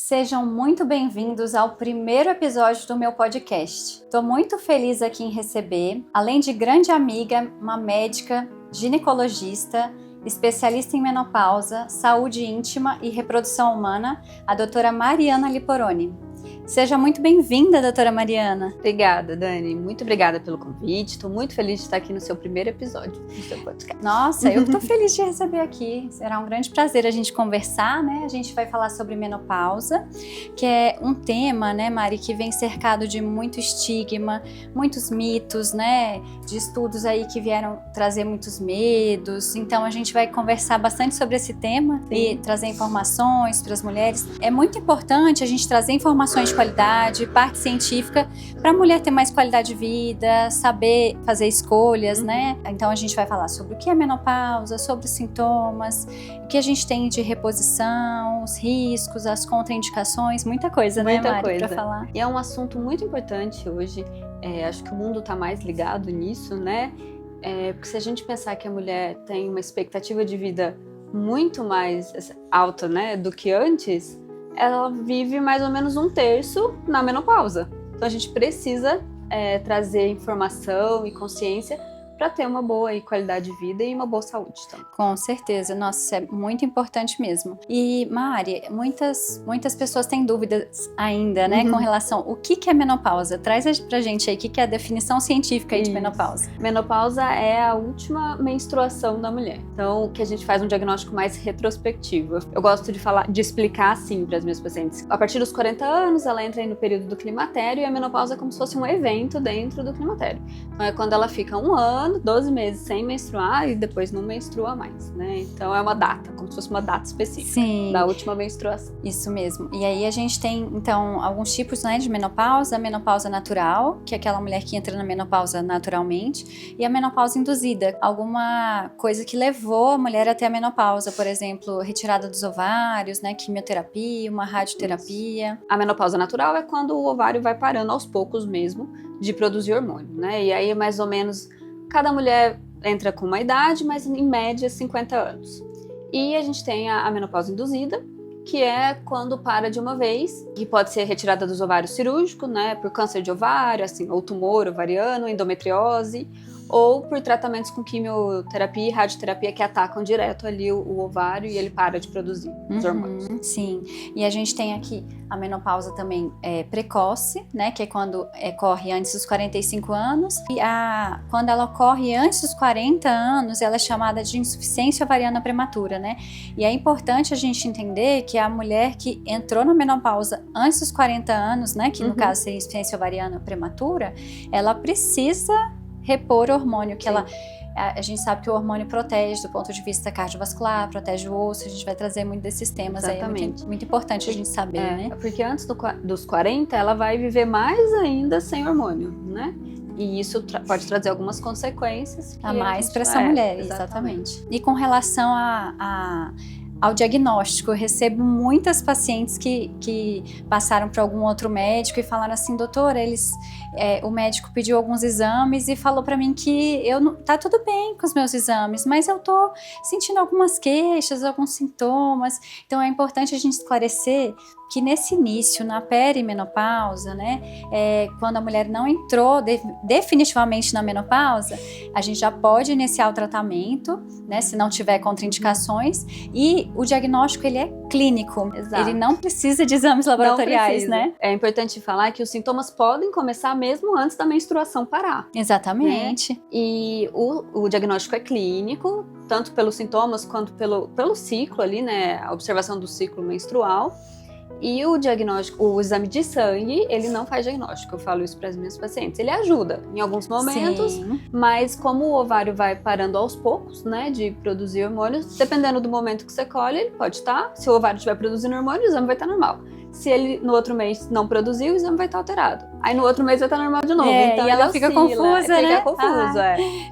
Sejam muito bem-vindos ao primeiro episódio do meu podcast. Estou muito feliz aqui em receber, além de grande amiga, uma médica, ginecologista, especialista em menopausa, saúde íntima e reprodução humana, a doutora Mariana Liporoni. Seja muito bem-vinda, doutora Mariana. Obrigada, Dani. Muito obrigada pelo convite. Estou muito feliz de estar aqui no seu primeiro episódio do seu podcast. Nossa, eu estou feliz de receber aqui. Será um grande prazer a gente conversar, né? A gente vai falar sobre menopausa, que é um tema, né, Mari, que vem cercado de muito estigma, muitos mitos, né? De estudos aí que vieram trazer muitos medos. Então, a gente vai conversar bastante sobre esse tema e trazer informações para as mulheres. É muito importante a gente trazer informações de qualidade, parte científica, para a mulher ter mais qualidade de vida, saber fazer escolhas, né? Então a gente vai falar sobre o que é menopausa, sobre os sintomas, o que a gente tem de reposição, os riscos, as contraindicações, muita coisa, né, Mari, para falar. E é um assunto muito importante hoje, acho que o mundo está mais ligado nisso, né? Porque se a gente pensar que a mulher tem uma expectativa de vida muito mais alta, né, do que antes, ela vive mais ou menos 1/3 na menopausa. Então a gente precisa trazer informação e consciência para ter uma boa qualidade de vida e uma boa saúde também. Com certeza, nossa, isso é muito importante mesmo. E Mari, muitas pessoas têm dúvidas ainda, né, com relação ao que é menopausa. Traz pra gente aí o que é a definição científica aí de menopausa. Menopausa é a última menstruação da mulher. Então, que a gente faz um diagnóstico mais retrospectivo. Eu gosto de explicar assim para as minhas pacientes. A partir dos 40 anos, ela entra aí no período do climatério e a menopausa é como se fosse um evento dentro do climatério. Então, é quando ela fica 1 ano, 12 meses sem menstruar e depois não menstrua mais, né? Então é uma data, como se fosse uma data específica. Sim. Da última menstruação. Isso mesmo. E aí a gente tem, então, alguns tipos, né, de menopausa. A menopausa natural, que é aquela mulher que entra na menopausa naturalmente, e a menopausa induzida, alguma coisa que levou a mulher até a menopausa, por exemplo, retirada dos ovários, né, quimioterapia, uma radioterapia. Isso. A menopausa natural é quando o ovário vai parando aos poucos mesmo de produzir hormônio, né? E aí mais ou menos cada mulher entra com uma idade, mas em média 50 anos. E a gente tem a menopausa induzida, que é quando para de uma vez, que pode ser retirada dos ovários cirúrgicos, né, por câncer de ovário, assim, ou tumor ovariano, endometriose, ou por tratamentos com quimioterapia e radioterapia que atacam direto ali o ovário e ele para de produzir os hormônios. Sim, e a gente tem aqui a menopausa também precoce, né, que é quando ocorre antes dos 45 anos, e quando ela ocorre antes dos 40 anos, ela é chamada de insuficiência ovariana prematura, né, e é importante a gente entender que a mulher que entrou na menopausa antes dos 40 anos, né, que no caso seria insuficiência ovariana prematura, ela precisa repor hormônio, que a gente sabe que o hormônio protege do ponto de vista cardiovascular, protege o osso, a gente vai trazer muito desses temas. Exatamente. Aí, muito importante a gente saber, né? Porque antes dos 40, ela vai viver mais ainda sem hormônio, né? E isso pode trazer algumas consequências. A mais para essa mulher, exatamente. E com relação ao diagnóstico, eu recebo muitas pacientes que passaram por algum outro médico e falaram assim, doutora, o médico pediu alguns exames e falou pra mim que tá tudo bem com os meus exames, mas eu tô sentindo algumas queixas, alguns sintomas. Então é importante a gente esclarecer que nesse início, na perimenopausa, né, quando a mulher não entrou definitivamente na menopausa, a gente já pode iniciar o tratamento, né, se não tiver contraindicações, e o diagnóstico ele é clínico. Exato. Ele não precisa de exames laboratoriais, né? É importante falar que os sintomas podem começar mesmo antes da menstruação parar. Exatamente. Né? E o diagnóstico é clínico, tanto pelos sintomas quanto pelo ciclo ali, né, a observação do ciclo menstrual. E o diagnóstico, o exame de sangue, ele não faz diagnóstico, eu falo isso para as minhas pacientes. Ele ajuda em alguns momentos, Sim. Mas como o ovário vai parando aos poucos, né, de produzir hormônios, dependendo do momento que você colhe, ele pode estar, se o ovário estiver produzindo hormônio, o exame vai estar normal. Se ele no outro mês não produzir, o exame vai estar alterado. Aí no outro mês vai estar normal de novo. Então e ela fica confusa, né? Fica confuso,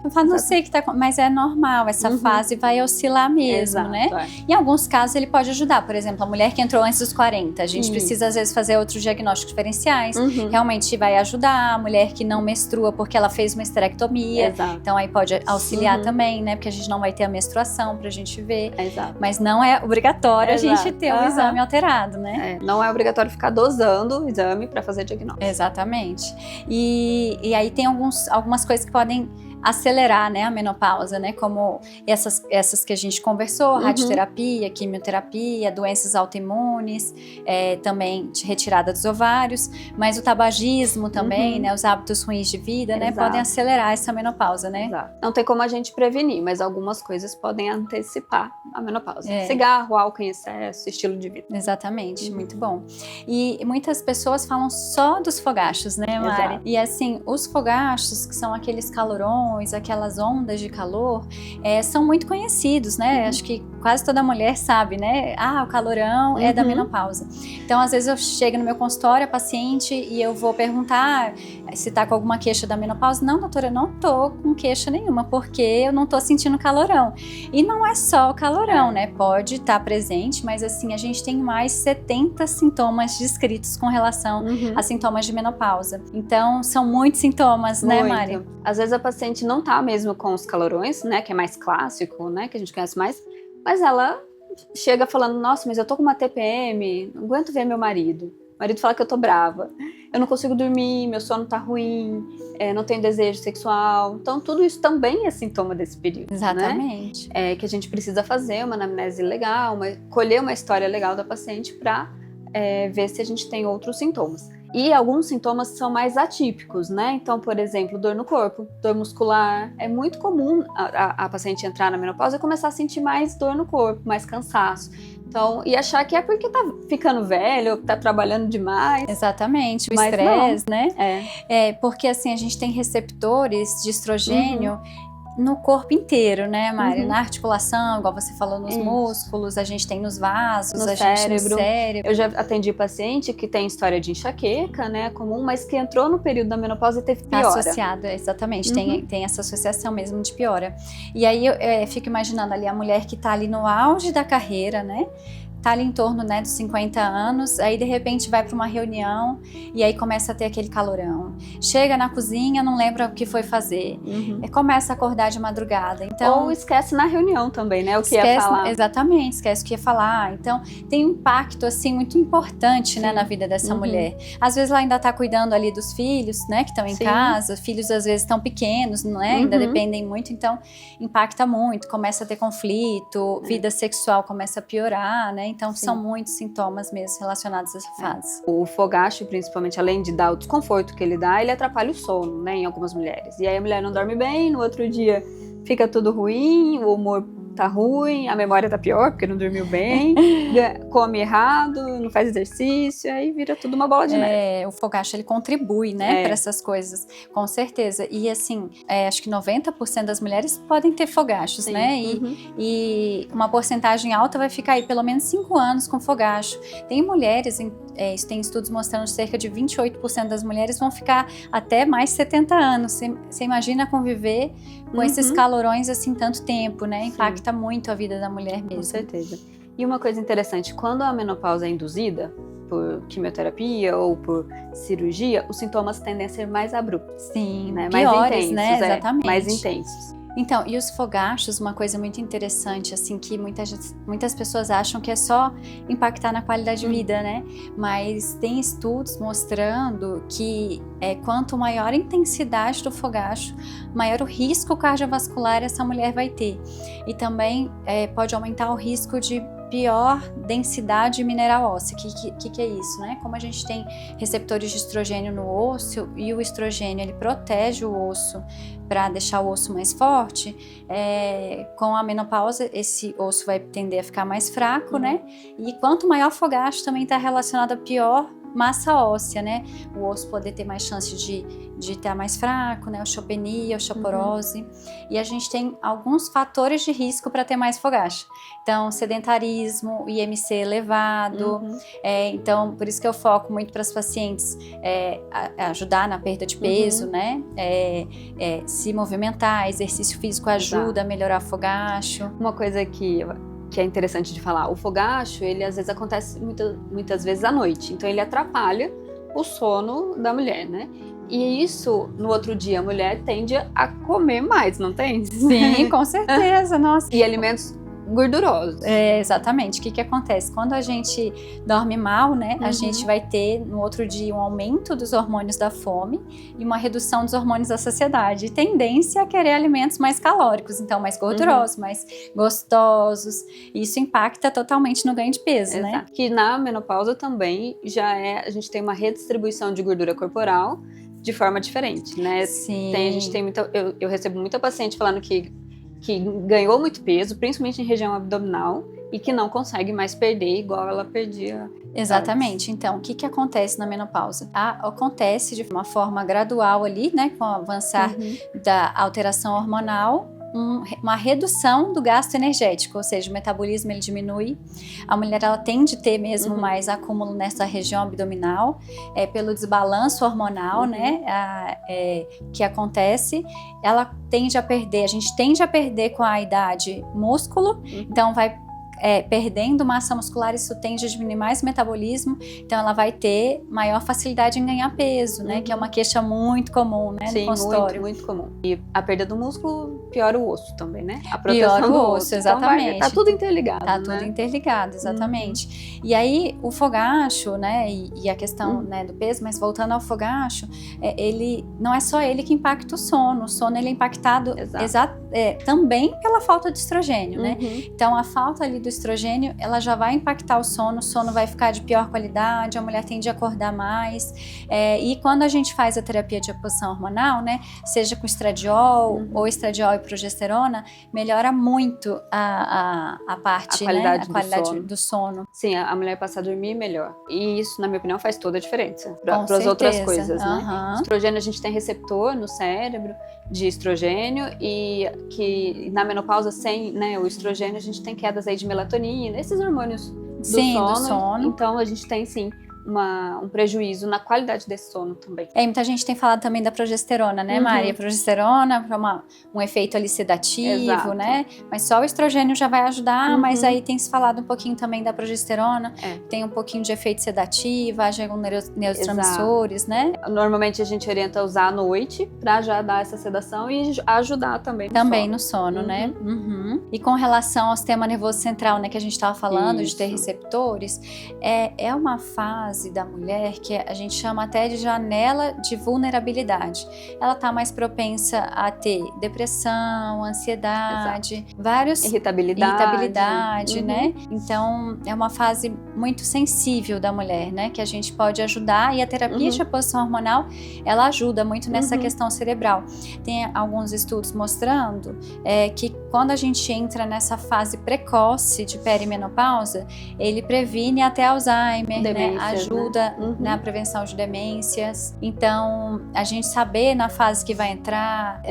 Eu falo, não sei o que tá... Mas é normal, essa fase vai oscilar mesmo, Exato, né? Em alguns casos ele pode ajudar. Por exemplo, a mulher que entrou antes dos 40, a gente precisa às vezes fazer outros diagnósticos diferenciais. Realmente vai ajudar. A mulher que não menstrua porque ela fez uma esterectomia. Exato. Então aí pode auxiliar também, né? Porque a gente não vai ter a menstruação pra gente ver. Exato. Mas não é obrigatório a gente ter o exame alterado, né? Não é obrigatório ficar dosando o exame para fazer diagnóstico. Exatamente. E aí tem algumas coisas que podem acelerar, né, a menopausa, né, como essas que a gente conversou, radioterapia, quimioterapia, doenças autoimunes, também retirada dos ovários, mas o tabagismo também, né, os hábitos ruins de vida, né, podem acelerar essa menopausa, né? Exato. Não tem como a gente prevenir, mas algumas coisas podem antecipar a menopausa. Cigarro, álcool em excesso, estilo de vida. Exatamente, muito bom. E muitas pessoas falam só dos fogachos, né, Mari? E assim, os fogachos, que são aqueles calorões, aquelas ondas de calor, são muito conhecidos, né? Acho que quase toda mulher sabe, né? O calorão é da menopausa. Então, às vezes eu chego no meu consultório, a paciente, e eu vou perguntar se tá com alguma queixa da menopausa. Não, doutora, eu não tô com queixa nenhuma, porque eu não tô sentindo calorão. E não é só o calorão, né? Pode estar presente, mas assim, a gente tem mais 70 sintomas descritos com relação a sintomas de menopausa. Então, são muitos sintomas, né, Mari? Às vezes a paciente não tá mesmo com os calorões, né, que é mais clássico, né, que a gente conhece mais, mas ela chega falando, nossa, mas eu tô com uma TPM, não aguento ver meu marido. O marido fala que eu tô brava, eu não consigo dormir, meu sono tá ruim, não tenho desejo sexual. Então, tudo isso também é sintoma desse período. Exatamente. Né? Que a gente precisa fazer uma anamnese legal, colher uma história legal da paciente para ver se a gente tem outros sintomas. E alguns sintomas são mais atípicos, né? Então, por exemplo, dor no corpo, dor muscular. É muito comum a paciente entrar na menopausa e começar a sentir mais dor no corpo, mais cansaço. Então, e achar que é porque tá ficando velho, tá trabalhando demais. Exatamente, o estresse, né? Porque assim, a gente tem receptores de estrogênio no corpo inteiro, né, Mari? Na articulação, igual você falou, nos músculos, a gente tem nos vasos, no cérebro. Eu já atendi paciente que tem história de enxaqueca, né, comum, mas que entrou no período da menopausa e teve piora. Associado, exatamente, tem essa associação mesmo de piora. E aí eu fico imaginando ali a mulher que tá ali no auge da carreira, né? Tá ali em torno, né, dos 50 anos, aí de repente vai para uma reunião e aí começa a ter aquele calorão. Chega na cozinha, não lembra o que foi fazer. Começa a acordar de madrugada. Então, ou esquece na reunião também, né, o que ia falar. Exatamente, esquece o que ia falar. Então, tem um impacto, assim, muito importante, né, na vida dessa mulher. Às vezes ela ainda tá cuidando ali dos filhos, né, que estão em casa. Filhos, às vezes, estão pequenos, né, ainda dependem muito. Então, impacta muito. Começa a ter conflito, vida sexual começa a piorar, né. Então, são muitos sintomas mesmo relacionados a essa fase. O fogacho, principalmente, além de dar o desconforto que ele dá, ele atrapalha o sono, né, em algumas mulheres. E aí a mulher não dorme bem, no outro dia fica tudo ruim, o humor tá ruim, a memória tá pior, porque não dormiu bem, come errado, não faz exercício, aí vira tudo uma bola de neve. O fogacho, ele contribui, né, para essas coisas, com certeza. E assim, acho que 90% das mulheres podem ter fogachos, né, e uma porcentagem alta vai ficar aí pelo menos 5 anos com fogacho. Tem mulheres, tem estudos mostrando que cerca de 28% das mulheres vão ficar até mais 70 anos. Você imagina conviver com esses calorões assim tanto tempo, né? Impacta muito a vida da mulher mesmo. Com certeza. E uma coisa interessante, quando a menopausa é induzida por quimioterapia ou por cirurgia, os sintomas tendem a ser mais abruptos. Sim, né? Piores, mais intensos, né? Exatamente. Mais intensos. Então, e os fogachos, uma coisa muito interessante, assim, que muitas pessoas acham que é só impactar na qualidade de vida, né? Mas tem estudos mostrando que quanto maior a intensidade do fogacho, maior o risco cardiovascular essa mulher vai ter. E também pode aumentar o risco de pior densidade mineral óssea. Que é isso, né? Como a gente tem receptores de estrogênio no osso e o estrogênio ele protege o osso para deixar o osso mais forte, com a menopausa esse osso vai tender a ficar mais fraco, né? E quanto maior o fogacho também está relacionado a pior massa óssea, né? O osso poder ter mais chance de estar mais fraco, né? Osteopenia, osteoporose. E a gente tem alguns fatores de risco para ter mais fogacho. Então, sedentarismo, IMC elevado. Então, por isso que eu foco muito para as pacientes ajudar na perda de peso, né? Se movimentar, exercício físico ajuda a melhorar fogacho. Uma coisa que é interessante de falar, o fogacho, ele às vezes acontece muitas vezes à noite, então ele atrapalha o sono da mulher, né? E isso, no outro dia, a mulher tende a comer mais, não tem? Sim, com certeza, nossa. E alimentos gordurosos. Exatamente. O que acontece? Quando a gente dorme mal, né, a gente vai ter no outro dia um aumento dos hormônios da fome e uma redução dos hormônios da saciedade. E tendência a querer alimentos mais calóricos, então mais gordurosos, mais gostosos. E isso impacta totalmente no ganho de peso, né? Que na menopausa também a gente tem uma redistribuição de gordura corporal de forma diferente, né? Sim. Eu recebo muita paciente falando que ganhou muito peso, principalmente em região abdominal, e que não consegue mais perder igual ela perdia. Exatamente. Então, o que acontece na menopausa? Acontece de uma forma gradual ali, né, com o avançar da alteração hormonal, uma redução do gasto energético, ou seja, o metabolismo ele diminui. A mulher ela tende a ter mesmo mais acúmulo nessa região abdominal, pelo desbalanço hormonal, né, que acontece. Ela tende a perder, a gente tende a perder com a idade músculo, então vai perdendo massa muscular, isso tende a diminuir mais o metabolismo, então ela vai ter maior facilidade em ganhar peso, né? Que é uma queixa muito comum, né? Sim, no consultório. muito comum. E a perda do músculo piora o osso também, né? A proteção piora o do osso, exatamente. Então tá tudo interligado, Tá tudo interligado, exatamente. E aí, o fogacho, né? E a questão né, do peso, mas voltando ao fogacho, ele não é só ele que impacta o sono ele é impactado também pela falta de estrogênio, né? Então, a falta ali do estrogênio, ela já vai impactar o sono vai ficar de pior qualidade, a mulher tende a acordar mais. E quando a gente faz a terapia de reposição hormonal, né, seja com estradiol ou estradiol e progesterona, melhora muito a parte, qualidade, né, a qualidade do sono. Sim, a mulher passa a dormir melhor. E isso, na minha opinião, faz toda a diferença para as outras coisas, né? Estrogênio, a gente tem receptor no cérebro de estrogênio e que na menopausa sem, né, o estrogênio a gente tem quedas aí de melatonina, esses hormônios do sono. Então a gente tem sim um prejuízo na qualidade desse sono também. Muita gente tem falado também da progesterona, né, Mari? A progesterona para um efeito ali sedativo, né? Mas só o estrogênio já vai ajudar, mas aí tem se falado um pouquinho também da progesterona, tem um pouquinho de efeito sedativo, age com neurotransmissores, né? Normalmente a gente orienta a usar à noite para já dar essa sedação e ajudar também no sono, né? E com relação ao sistema nervoso central, né, que a gente estava falando, de ter receptores, é uma fase da mulher que a gente chama até de janela de vulnerabilidade. Ela tá mais propensa a ter depressão, ansiedade, vários irritabilidade, né? Então é uma fase muito sensível da mulher, né? Que a gente pode ajudar, e a terapia de reposição hormonal ela ajuda muito nessa questão cerebral. Tem alguns estudos mostrando que quando a gente entra nessa fase precoce de perimenopausa, ele previne até Alzheimer, né? Ajuda na prevenção de demências. Então, a gente saber na fase que vai entrar,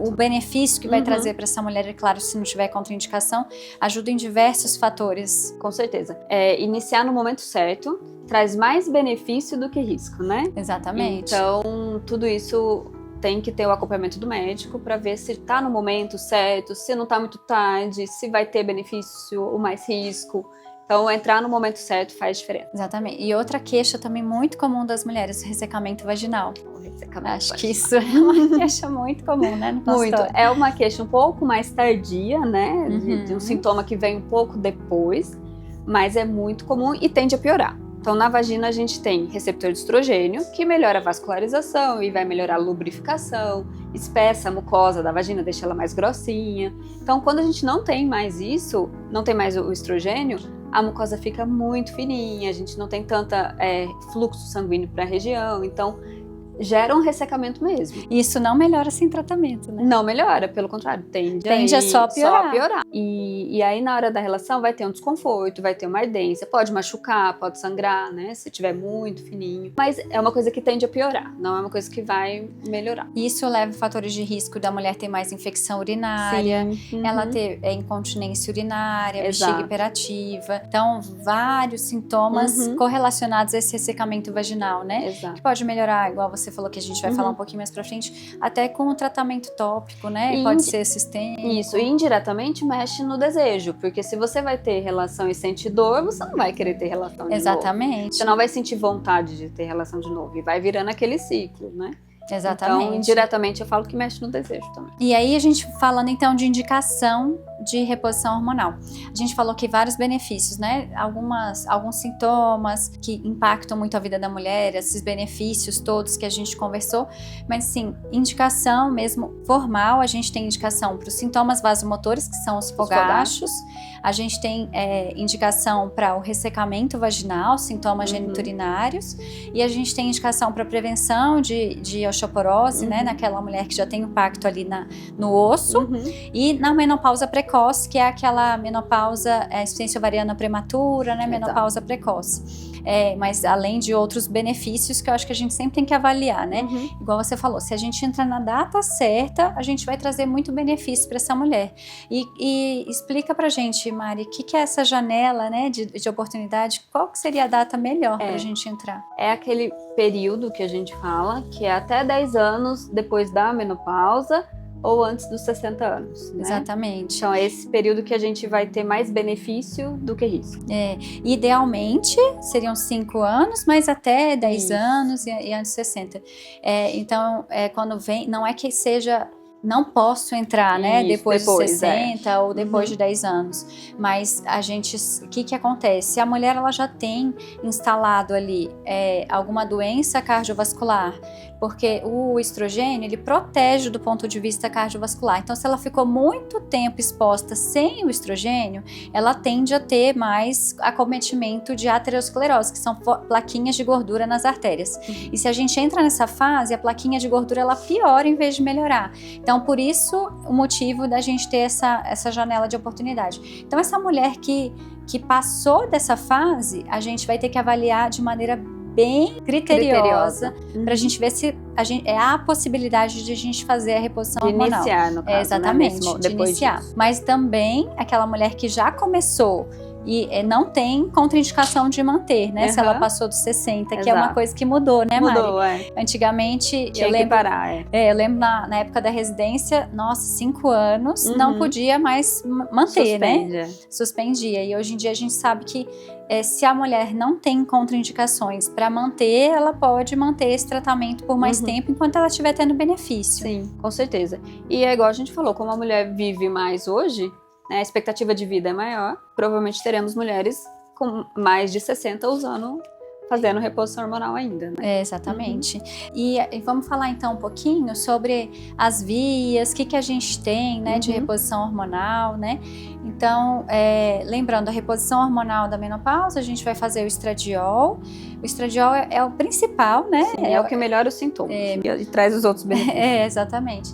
o benefício que vai trazer para essa mulher, claro, se não tiver contraindicação, ajuda em diversos fatores. Com certeza. Iniciar no momento certo traz mais benefício do que risco, né? Exatamente. Então, tudo isso tem que ter o acompanhamento do médico para ver se está no momento certo, se não está muito tarde, se vai ter benefício ou mais risco. Então, entrar no momento certo faz diferença. Exatamente. E outra queixa também muito comum das mulheres, o ressecamento vaginal. Acho que isso é uma queixa muito comum, né? No muito. É uma queixa um pouco mais tardia, né? De um sintoma que vem um pouco depois, mas é muito comum e tende a piorar. Então, na vagina a gente tem receptor de estrogênio, que melhora a vascularização e vai melhorar a lubrificação, espessa a mucosa da vagina, deixa ela mais grossinha. Então, quando a gente não tem mais isso, não tem mais o estrogênio, a mucosa fica muito fininha, a gente não tem tanta fluxo sanguíneo para a região, então gera um ressecamento mesmo. Isso não melhora sem tratamento, né? Não melhora, pelo contrário, tende a só piorar. E aí, na hora da relação, vai ter um desconforto, vai ter uma ardência, pode machucar, pode sangrar, né? Se tiver muito fininho. Mas é uma coisa que tende a piorar, não é uma coisa que vai melhorar. Isso leva fatores de risco da mulher ter mais infecção urinária, Sim. ela ter incontinência urinária, Exato. bexiga hiperativa. Então, vários sintomas correlacionados a esse ressecamento vaginal, né? Exato. Que pode melhorar, igual você falou que a gente vai falar um pouquinho mais pra frente, até com o tratamento tópico, né? E Pode ser sistêmico. Isso, e indiretamente mexe no desejo, porque se você vai ter relação e sente dor, você não vai querer ter relação de novo. Exatamente. Você não vai sentir vontade de ter relação de novo, e vai virando aquele ciclo, né? Exatamente. Então, indiretamente eu falo que mexe no desejo também. E aí a gente falando então de indicação de reposição hormonal. A gente falou que vários benefícios, né? Alguns sintomas que impactam muito a vida da mulher, esses benefícios todos que a gente conversou, mas sim, indicação mesmo formal, a gente tem indicação para os sintomas vasomotores, que são os fogachos. A gente tem indicação para o ressecamento vaginal, sintomas geniturinários, e a gente tem indicação para prevenção de osteoporose, né, naquela mulher que já tem impacto ali no osso, e na menopausa precoce, que é aquela menopausa, insuficiência ovariana prematura, né, menopausa precoce. Mas além de outros benefícios que eu acho que a gente sempre tem que avaliar, né? Igual você falou, se a gente entra na data certa, a gente vai trazer muito benefício para essa mulher. E explica pra gente, Mari, o que é essa janela, né, de oportunidade? Qual que seria a data melhor pra gente entrar? É aquele período que a gente fala, que é até 10 anos depois da menopausa, ou antes dos 60 anos, né? Exatamente. Então é esse período que a gente vai ter mais benefício do que risco. Idealmente seriam 5 anos, mas até 10 anos e antes de 60. Então, quando vem, não é que seja... Não posso entrar, né, depois de 60 ou depois de 10 anos. Mas a gente, o que acontece? Se a mulher ela já tem instalado ali alguma doença cardiovascular, porque o estrogênio, ele protege do ponto de vista cardiovascular. Então, se ela ficou muito tempo exposta sem o estrogênio, ela tende a ter mais acometimento de aterosclerose, que são plaquinhas de gordura nas artérias. E se a gente entra nessa fase, a plaquinha de gordura, ela piora em vez de melhorar. Então, por isso, o motivo da gente ter essa janela de oportunidade. Então, essa mulher que passou dessa fase, a gente vai ter que avaliar de maneira bem criteriosa para a gente ver se há a possibilidade de a gente fazer a reposição hormonal. Iniciar, no caso, exatamente, né? de iniciar. Disso. Mas também aquela mulher que já começou e não tem contraindicação de manter, né? Se ela passou dos 60, que é uma coisa que mudou, né, Mari? Mudou, Antigamente, tinha que parar, eu lembro na época da residência, nossa, 5 anos, não podia mais manter, né? Suspendia. E hoje em dia a gente sabe que se a mulher não tem contraindicações para manter, ela pode manter esse tratamento por mais tempo, enquanto ela estiver tendo benefício. Sim, com certeza. E é igual a gente falou, como a mulher vive mais hoje, né, a expectativa de vida é maior, provavelmente teremos mulheres com mais de 60 fazendo reposição hormonal ainda, né? Exatamente. E vamos falar então um pouquinho sobre as vias, o que a gente tem, né, de reposição hormonal, né? Então, lembrando, a reposição hormonal da menopausa, a gente vai fazer o estradiol. O estradiol é o principal, né? Sim, é o que melhora os sintomas e traz os outros benefícios. Exatamente.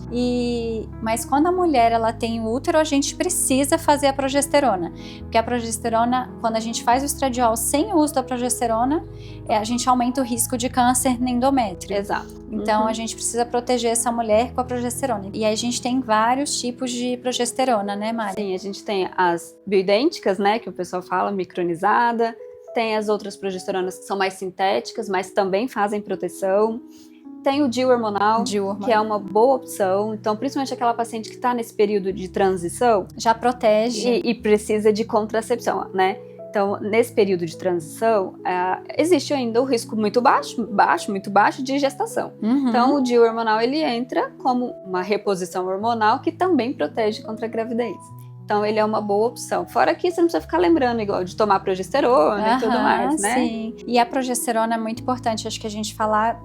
Mas quando a mulher ela tem o útero, a gente precisa fazer a progesterona. Porque a progesterona, quando a gente faz o estradiol sem o uso da progesterona, a gente aumenta o risco de câncer no endométrio. Exato. Então, a gente precisa proteger essa mulher com a progesterona. E aí a gente tem vários tipos de progesterona, né, Mari? Sim, a gente tem as bioidênticas, né, que o pessoal fala, micronizada. Tem as outras progesteronas que são mais sintéticas, mas também fazem proteção. Tem o DIU hormonal, que é uma boa opção. Então, principalmente aquela paciente que está nesse período de transição. Já protege. E precisa de contracepção, né? Então, nesse período de transição, existe ainda o risco muito baixo de gestação. Então, o DIU hormonal, ele entra como uma reposição hormonal que também protege contra a gravidez. Então, ele é uma boa opção. Fora que você não precisa ficar lembrando, igual, de tomar progesterona e tudo mais, né? Sim. E a progesterona é muito importante. Acho que a gente falar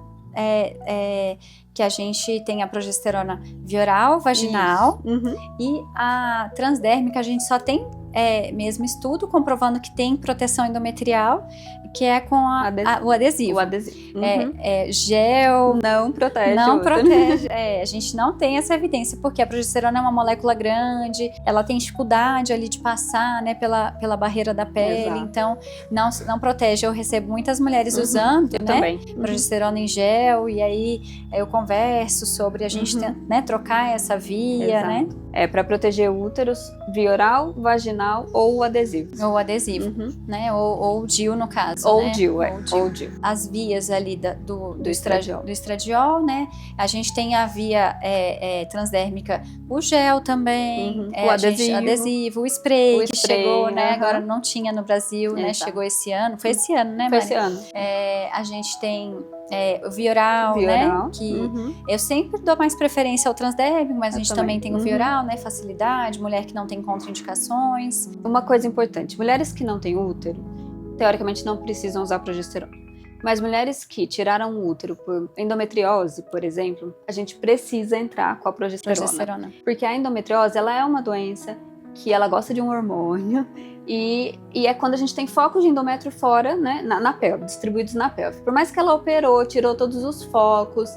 que a gente tem a progesterona via oral, vaginal, e a transdérmica a gente só tem mesmo estudo comprovando que tem proteção endometrial, que é com o adesivo. O adesivo. Gel. Não protege. Não protege. A gente não tem essa evidência, porque a progesterona é uma molécula grande, ela tem dificuldade ali de passar, né, pela barreira da pele. Exato. Então não protege. Eu recebo muitas mulheres usando, né, também. progesterona em gel, e aí eu converso sobre a gente né, trocar essa via, Exato. né? Para proteger úteros, via oral, vaginal ou o adesivo. Ou adesivo, né? Ou o DIU, no caso. Ou né? DIU, ou DIU. As vias ali do estradiol, né? A gente tem a via transdérmica, o gel também, o adesivo, o spray que chegou, né? Agora não tinha no Brasil, né? Exato. Chegou esse ano. Foi esse ano, né, Foi Mari? esse ano. A gente tem o via oral, né? Que eu sempre dou mais preferência ao transdérmico, mas a gente também tem o via oral, né? Facilidade, mulher que não tem contraindicações. Uma coisa importante, mulheres que não têm útero, teoricamente não precisam usar progesterona. Mas mulheres que tiraram o útero por endometriose, por exemplo, a gente precisa entrar com a progesterona. Porque a endometriose, ela é uma doença que ela gosta de um hormônio e é quando a gente tem focos de endométrio fora, né, na pelve, distribuídos na pelve. Por mais que ela operou, tirou todos os focos,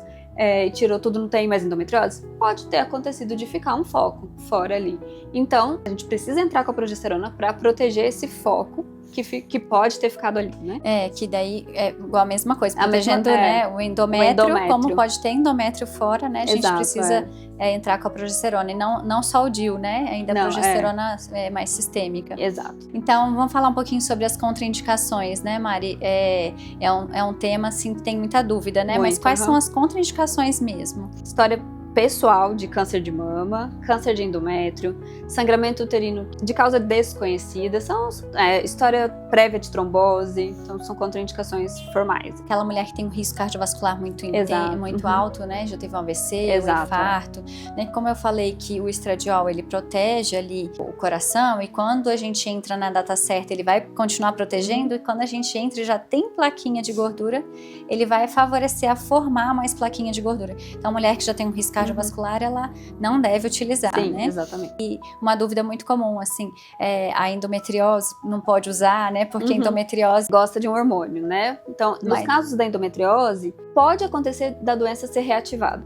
tirou tudo, não tem mais endometriose, pode ter acontecido de ficar um foco fora ali. Então, a gente precisa entrar com a progesterona para proteger esse foco que pode ter ficado ali, né? Que daí é igual a mesma coisa, protegendo né, o endométrio, como pode ter endométrio fora, né? A gente precisa entrar com a progesterona, e não só o DIU, né? Ainda a progesterona mais sistêmica. Exato. Então, vamos falar um pouquinho sobre as contraindicações, né, Mari? É um tema, assim, que tem muita dúvida, né? Mas quais são as contraindicações mesmo? História pessoal de câncer de mama, câncer de endométrio, sangramento uterino de causa desconhecida, são história prévia de trombose, então são contraindicações formais. Aquela mulher que tem um risco cardiovascular muito alto, né? Já teve um AVC, um infarto, né? Como eu falei que o estradiol, ele protege ali o coração, e quando a gente entra na data certa, ele vai continuar protegendo, e quando a gente entra e já tem plaquinha de gordura, ele vai favorecer a formar mais plaquinha de gordura. Então, a mulher que já tem um risco cardiovascular, ela não deve utilizar, né? Exatamente. E uma dúvida muito comum, assim, a endometriose não pode usar, né? Porque a endometriose gosta de um hormônio, né? Então, nos casos da endometriose, pode acontecer da doença ser reativada,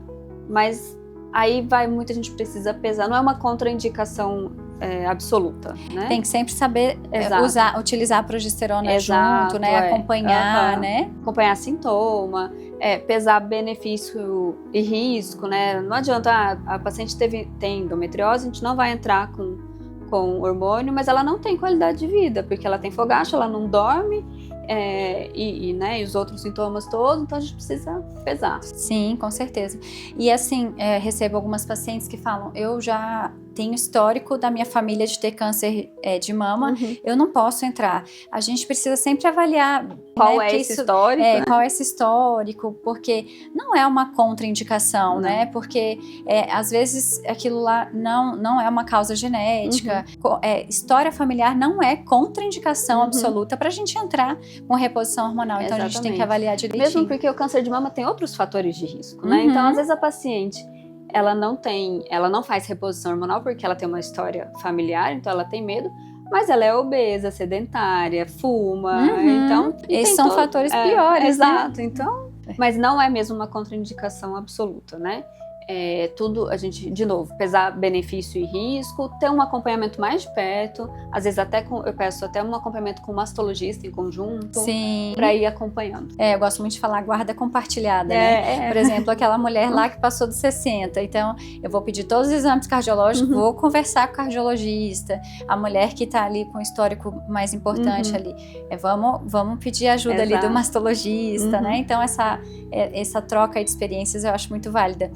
mas aí muita gente precisa pesar, não é uma contraindicação absoluta, né? Tem que sempre saber utilizar a progesterona junto, né? Acompanhar, né? Acompanhar sintoma, pesar benefício e risco, né? Não adianta, a paciente tem endometriose, a gente não vai entrar com hormônio, mas ela não tem qualidade de vida, porque ela tem fogacho, ela não dorme, né, e os outros sintomas todos, então a gente precisa pesar. Sim, com certeza. E assim, recebo algumas pacientes que falam, eu já tenho histórico da minha família de ter câncer de mama, eu não posso entrar. A gente precisa sempre avaliar qual é esse histórico, né? Qual é esse histórico, porque não é uma contraindicação, né? Porque às vezes aquilo lá não é uma causa genética. História familiar não é contraindicação absoluta para a gente entrar com reposição hormonal. Então a gente tem que avaliar direitinho. Mesmo porque o câncer de mama tem outros fatores de risco, né? Então às vezes a paciente ela não faz reposição hormonal porque ela tem uma história familiar, então ela tem medo, mas ela é obesa, sedentária, fuma, então... Esses são fatores piores, exato, né? Então... Mas não é mesmo uma contraindicação absoluta, né? Tudo, a gente, de novo, pesar benefício e risco, ter um acompanhamento mais de perto, às vezes eu peço até um acompanhamento com o mastologista em conjunto, para ir acompanhando. Eu gosto muito de falar guarda compartilhada, né? Por exemplo, aquela mulher lá que passou dos 60, então eu vou pedir todos os exames cardiológicos, vou conversar com o cardiologista, a mulher que tá ali com o histórico mais importante ali, vamos pedir ajuda ali do mastologista, né? Então essa troca de experiências eu acho muito válida.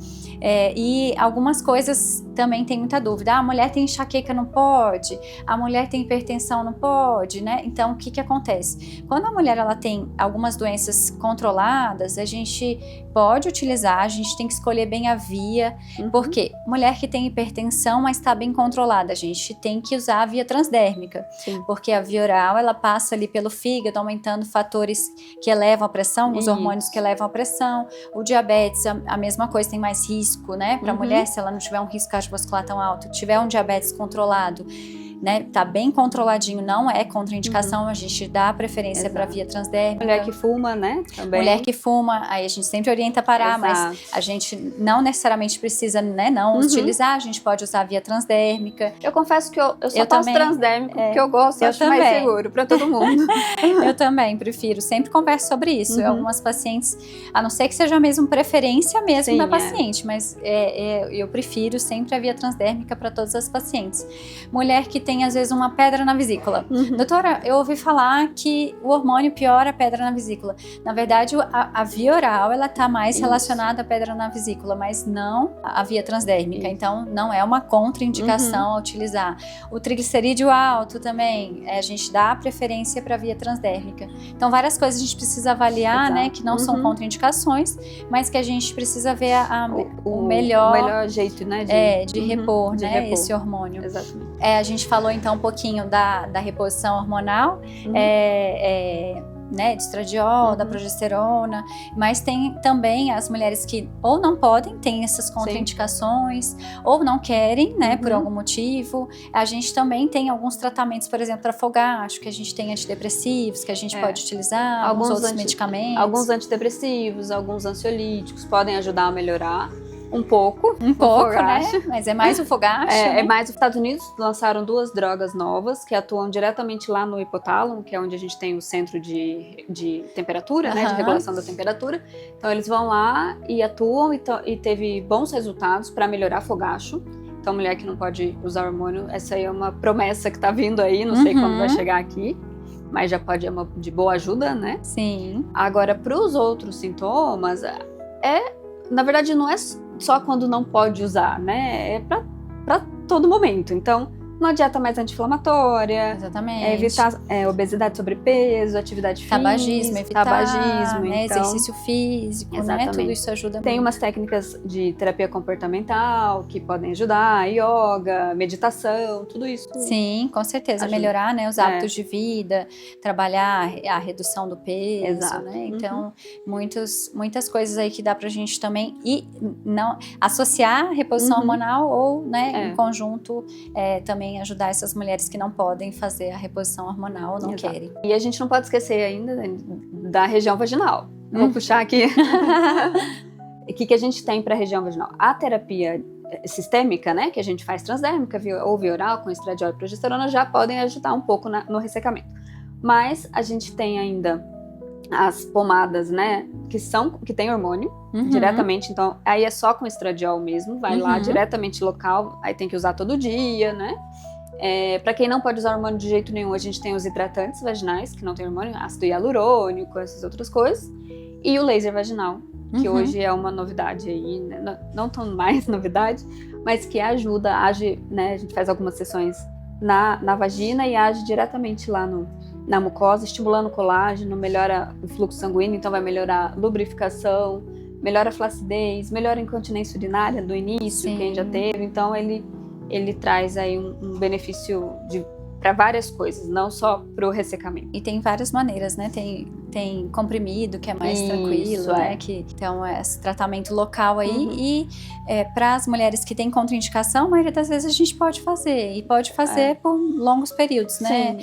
E algumas coisas também tem muita dúvida. A mulher tem enxaqueca, não pode. A mulher tem hipertensão, não pode, né? Então, o que acontece? Quando a mulher ela tem algumas doenças controladas, a gente pode utilizar, a gente tem que escolher bem a via. Porque mulher que tem hipertensão, mas está bem controlada, a gente tem que usar a via transdérmica. Porque a via oral, ela passa ali pelo fígado, aumentando fatores que elevam a pressão, os hormônios que elevam a pressão. O diabetes, a mesma coisa, tem mais risco, né? Para a mulher, se ela não tiver um risco cardiovascular tão alto, tiver um diabetes controlado, né, tá bem controladinho, não é contraindicação, a gente dá preferência para via transdérmica. Mulher que fuma, né? Também. Mulher que fuma, aí a gente sempre orienta a parar, mas a gente não necessariamente precisa, né, não utilizar, a gente pode usar via transdérmica. Eu confesso que eu só faço transdérmico porque eu gosto, eu acho também. mais seguro para todo mundo. Eu também prefiro, sempre converso sobre isso. Algumas pacientes, a não ser que seja mesmo preferência mesmo da paciente, mas eu prefiro sempre a via transdérmica para todas as pacientes. Mulher que tem às vezes uma pedra na vesícula. Doutora, eu ouvi falar que o hormônio piora a pedra na vesícula. Na verdade, a via oral, ela tá mais relacionada à pedra na vesícula, mas não a via transdérmica. Então, não é uma contraindicação a utilizar. O triglicerídeo alto também, a gente dá preferência para via transdérmica. Então, várias coisas a gente precisa avaliar, né, que não são contraindicações, mas que a gente precisa ver o melhor jeito, né, de repor, né, esse hormônio. Exatamente. A gente falou então um pouquinho da reposição hormonal, né, de estradiol, da progesterona, mas tem também as mulheres que ou não podem, têm essas contraindicações, ou não querem, né, por algum motivo. A gente também tem alguns tratamentos, por exemplo, para fogacho, que a gente tem antidepressivos, que a gente pode utilizar, alguns outros medicamentos. Alguns antidepressivos, alguns ansiolíticos podem ajudar a melhorar. Um pouco, né? Mas é mais o fogacho. É mais. Os Estados Unidos lançaram 2 drogas novas que atuam diretamente lá no hipotálamo, que é onde a gente tem o centro de temperatura, né? De regulação da temperatura. Então eles vão lá e atuam e teve bons resultados para melhorar fogacho. Então, mulher que não pode usar hormônio, essa aí é uma promessa que tá vindo aí, não sei quando vai chegar aqui. Mas já pode, de boa ajuda, né? Sim. Agora, para os outros sintomas, na verdade, não é só quando não pode usar, né? É para todo momento. Então, uma dieta mais anti-inflamatória. Exatamente. Evitar obesidade, sobrepeso, atividade física. Tabagismo, né? Então, exercício físico, né? Tudo isso ajuda muito. Tem umas técnicas de terapia comportamental que podem ajudar, yoga, meditação, tudo isso. Sim, com certeza. Ajuda. Melhorar, né, os hábitos de vida, trabalhar a redução do peso, né? Então, muitas coisas aí que dá pra gente também não associar a reposição hormonal ou, né, em conjunto, também ajudar essas mulheres que não podem fazer a reposição hormonal ou não querem. E a gente não pode esquecer ainda da região vaginal. Vou puxar aqui. O que a gente tem para a região vaginal? A terapia sistêmica, né, que a gente faz transdérmica ou via oral com estradiol e progesterona já podem ajudar um pouco no ressecamento. Mas a gente tem ainda as pomadas, né, que tem hormônio diretamente, então aí é só com estradiol mesmo, vai lá diretamente local, aí tem que usar todo dia, né? Para quem não pode usar hormônio de jeito nenhum, a gente tem os hidratantes vaginais, que não tem hormônio, ácido hialurônico, essas outras coisas, e o laser vaginal, que hoje é uma novidade aí, né? Não tão mais novidade, mas que ajuda, age, né? A gente faz algumas sessões na vagina e age diretamente lá na mucosa, estimulando o colágeno, melhora o fluxo sanguíneo, então vai melhorar a lubrificação, melhora a flacidez, melhora a incontinência urinária do início, quem já teve, então ele traz aí um benefício para várias coisas, não só para o ressecamento. E tem várias maneiras, né? Tem comprimido, que é mais tranquilo, né? Então, esse tratamento local aí. E para as mulheres que têm contraindicação, a maioria das vezes a gente pode fazer. E pode fazer por longos períodos, né?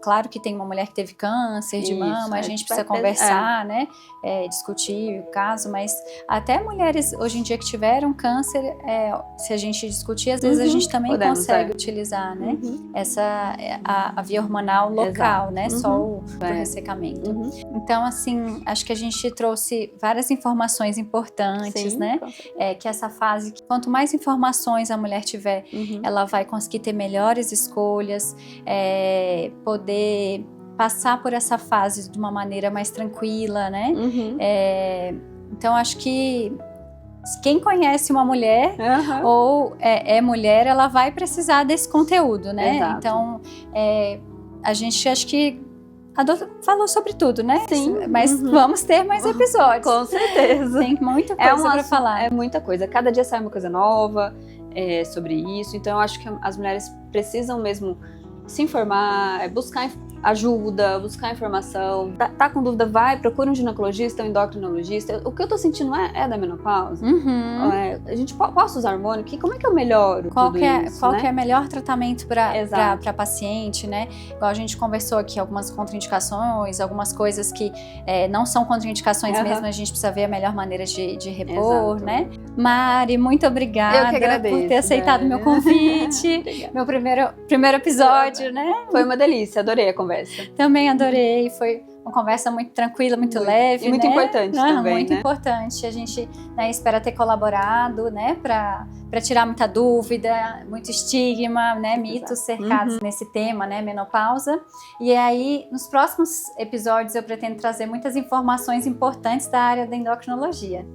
Claro que tem uma mulher que teve câncer de mama, a gente precisa conversar, né? Discutir o caso, mas até mulheres hoje em dia que tiveram câncer, se a gente discutir, às vezes a gente também consegue utilizar, né? A via hormonal local, né? Só o ressecamento. Então, assim, acho que a gente trouxe várias informações importantes, né? Que essa fase, quanto mais informações a mulher tiver, ela vai conseguir ter melhores escolhas, poder passar por essa fase de uma maneira mais tranquila, né? Então, acho que quem conhece uma mulher ou é mulher, ela vai precisar desse conteúdo, né? Exato. Então, a gente acho que a doutora falou sobre tudo, né? Sim. Mas vamos ter mais episódios. Com certeza. Tem muita coisa para falar. É muita coisa. Cada dia sai uma coisa nova sobre isso. Então, eu acho que as mulheres precisam mesmo se informar, buscar ajuda, buscar informação. Tá com dúvida, procura um ginecologista, um endocrinologista. O que eu tô sentindo é da menopausa? Uhum. A gente posso usar hormônio? Como é que eu melhoro Qual tudo isso, que né? é o melhor tratamento para Exato. paciente, né? Igual a gente conversou aqui, algumas contraindicações, algumas coisas que não são contraindicações mesmo, a gente precisa ver a melhor maneira de repor, Exato. né? Mari, muito obrigada Eu que agradeço, por ter aceitado meu convite. Meu primeiro episódio, né? Foi uma delícia, adorei a conversa. Também adorei, foi uma conversa muito tranquila, muito leve, e muito né? importante também, muito importante. A gente espera ter colaborado, né, para tirar muita dúvida, muito estigma, né, mitos cercados nesse tema, né, menopausa. E aí, nos próximos episódios eu pretendo trazer muitas informações importantes da área da endocrinologia.